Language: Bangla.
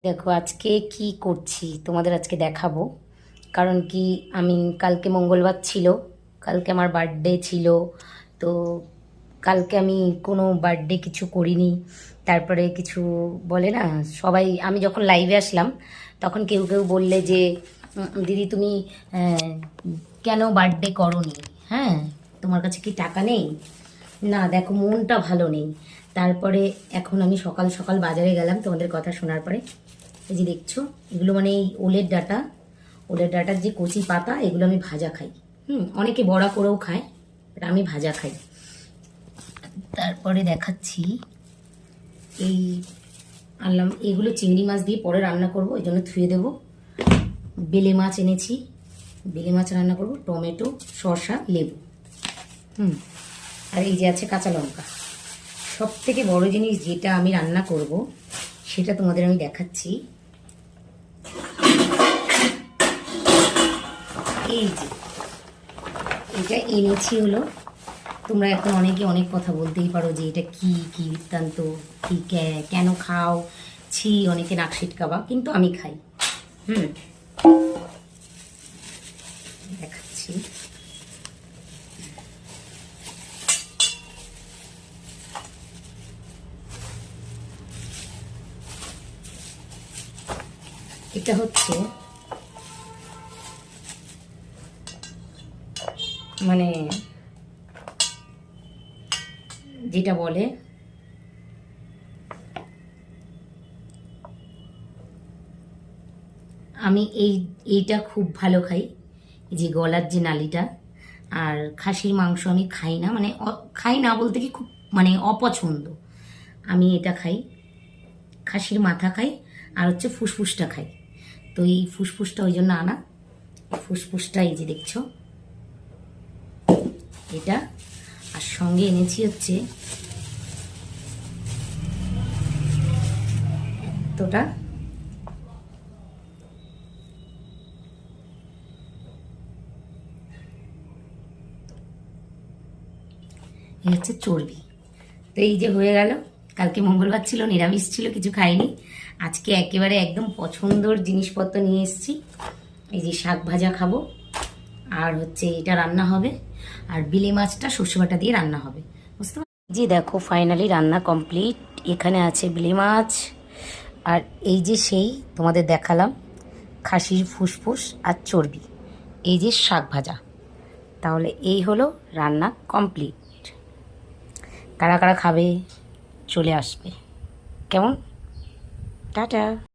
দেখো আজকে কি করছি তোমাদের আজকে দেখাবো। কারণ কি, আমি কালকে মঙ্গলবার ছিল, কালকে আমার বার্থডে ছিল। তো কালকে আমি কোনো বার্থডে কিছু করিনি। তারপরে কিছু বলে না সবাই, আমি যখন লাইভে আসলাম তখন কেউ কেউ বললে যে দিদি তুমি আহ, কেন বার্থডে করোনি? হ্যাঁ, তোমার কাছে কি টাকা নেই? না, দেখো মনটা ভালো নেই। তারপরে এখন আমি সকাল সকাল বাজারে গেলাম তোমাদের কথা শোনার পরে। এই যে দেখছো, এগুলো মানে এই ওলের ডাঁটা, ওলের ডাঁটার যে কচি পাতা, এগুলো আমি ভাজা খাই। অনেকে বড়া করেও খায়, but আমি ভাজা খাই। তারপরে দেখাচ্ছি, এই আনলাম, এগুলো চিংড়ি মাছ দিয়ে পরে রান্না করব, এই জন্য ধুয়ে দেবো। বেলে মাছ এনেছি, বেলে মাছ রান্না করব, টমেটো, শসা, লেবু। আর এই যে আছে কাঁচা লঙ্কা। সব থেকে বড় জিনিস যেটা আমি রান্না করব সেটা তোমাদের আমি দেখাচ্ছি। এই যে এটা এনেছি হলো, তোমরা এখন অনেকে অনেক কথা বলতেই পারো যে এটা কি কি বৃত্তান্ত, কি কেন খাও, ছি, অনেকে নাক সিটকাবা, কিন্তু আমি খাই। হুম দেখাচ্ছি। এটা হচ্ছে মানে যেটা বলে, আমি এইটা খুব ভালো খাই, এই যে গলার যে নালিটা। আর খাসির মাংস আমি খাই না, মানে খাই না বলতে কি, খুব মানে অপছন্দ। আমি এটা খাই, খাসির মাথা খাই, আর হচ্ছে ফুসফুসটা খাই। তো এই ফুসফুসটা ওই জন্য আনা। ফুসফুসটা এই যে দেখছো এটা। আর সঙ্গে এনেছি হচ্ছে এতটা, এই হচ্ছে চর্বি। তো এই যে হয়ে গেল, কালকে মঙ্গলবার ছিল, নিরামিষ ছিল, কিছু খাইনি। আজকে একেবারে একদম পছন্দর জিনিসপত্র নিয়ে এসেছি। এই যে শাক ভাজা খাবো, আর হচ্ছে এটা রান্না হবে, আর বিলে মাছটা সর্ষে বাটা দিয়ে রান্না হবে, বুঝতে পারছো? জি দেখো, ফাইনালি রান্না কমপ্লিট। এখানে আছে বিলে মাছ, আর এই যে সেই তোমাদের দেখালাম খাসির ফুসফুস আর চর্বি, এই যে শাক ভাজা। তাহলে এই হলো রান্না কমপ্লিট। কারা কারা খাবে চলে আসবে, কেমন? টাটা।